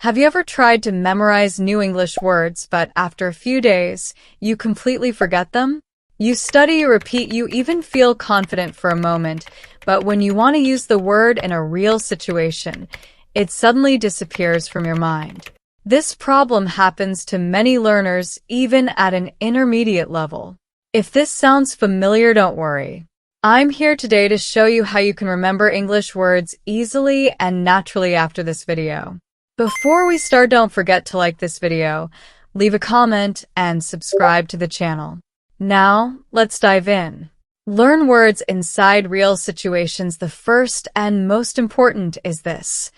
Have you ever tried to memorize new English words, but after a few days, you completely forget them? You study, you repeat, you even feel confident for a moment, but when you want to use the word in a real situation, it suddenly disappears from your mind. This problem happens to many learners, even at an intermediate level. If this sounds familiar, don't worry. I'm here today to show you how you can remember English words easily and naturally after this video. Before we start, don't forget to like this video, leave a comment, and subscribe to the channel. Now, let's dive in. Learn words inside real situations. The first and most important is this: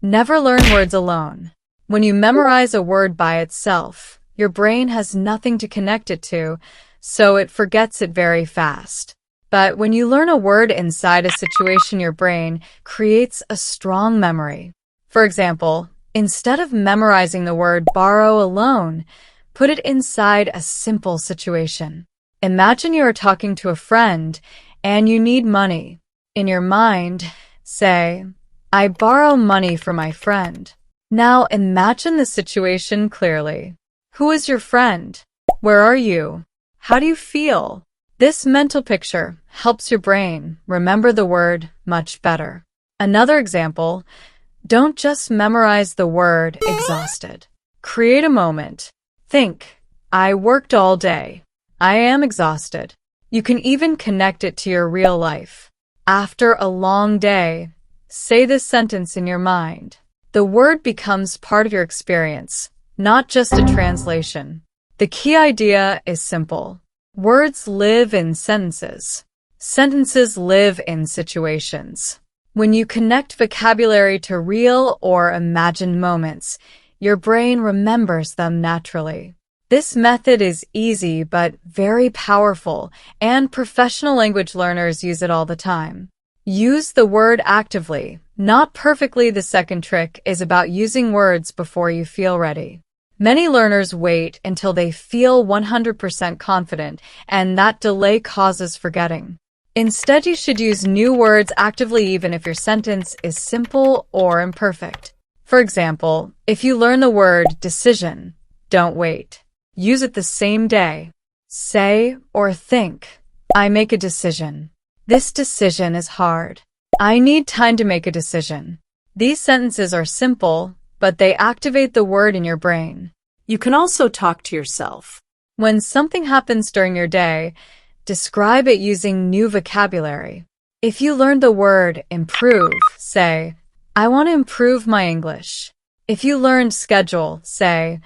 never learn words alone. When you memorize a word by itself, your brain has nothing to connect it to, so it forgets it very fast. But when you learn a word inside a situation, your brain creates a strong memory. For example, instead of memorizing the word borrow alone, put it inside a simple situation. Imagine you are talking to a friend and you need money. In your mind, say, I borrow money from my friend. Now imagine the situation clearly. Who is your friend? Where are you? How do you feel? This mental picture helps your brain remember the word much better. Another example: don't just memorize the word exhausted. Create a moment. Think, I worked all day. I am exhausted. You can even connect it to your real life. After a long day, say this sentence in your mind. The word becomes part of your experience, not just a translation. The key idea is simple. Words live in sentences. Sentences live in situations. When you connect vocabulary to real or imagined moments, your brain remembers them naturally. This method is easy but very powerful, and professional language learners use it all the time. Use the word actively, not perfectly. The second trick is about using words before you feel ready. Many learners wait until they feel 100% confident, and that delay causes forgetting. Instead, you should use new words actively even if your sentence is simple or imperfect. For example, if you learn the word decision, don't wait. Use it the same day. Say or think, I make a decision. This decision is hard. I need time to make a decision. These sentences are simple, but they activate the word in your brain. You can also talk to yourself. When something happens during your day, describe it using new vocabulary. If you learned the word improve, say, I want to improve my English. If you learned schedule, say,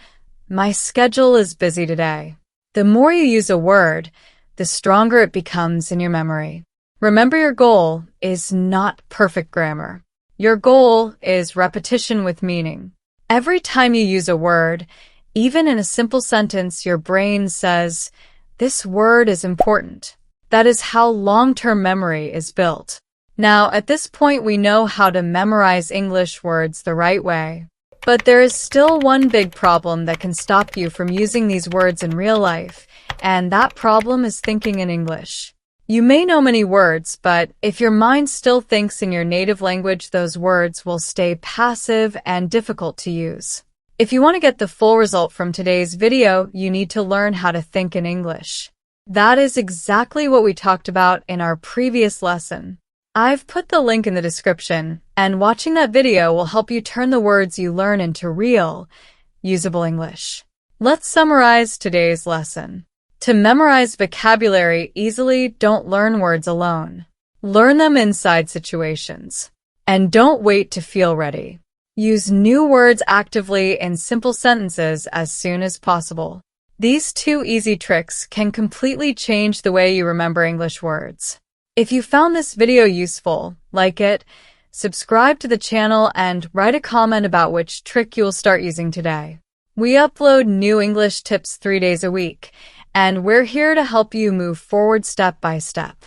my schedule is busy today. The more you use a word, the stronger it becomes in your memory. Remember, your goal is not perfect grammar. Your goal is repetition with meaning. Every time you use a word, even in a simple sentence, your brain says, this word is important. That is how long-term memory is built. Now, at this point, we know how to memorize English words the right way. But there is still one big problem that can stop you from using these words in real life, and that problem is thinking in English. You may know many words, but if your mind still thinks in your native language, those words will stay passive and difficult to use. If you want to get the full result from today's video, you need to learn how to think in English. That is exactly what we talked about in our previous lesson. I've put the link in the description, and watching that video will help you turn the words you learn into real, usable English. Let's summarize today's lesson. To memorize vocabulary easily, don't learn words alone. Learn them inside situations. And don't wait to feel ready. Use new words actively in simple sentences as soon as possible. These two easy tricks can completely change the way you remember English words. If you found this video useful, like it, subscribe to the channel, and write a comment about which trick you'll start using today. We upload new English tips 3 days a week, and we're here to help you move forward step by step.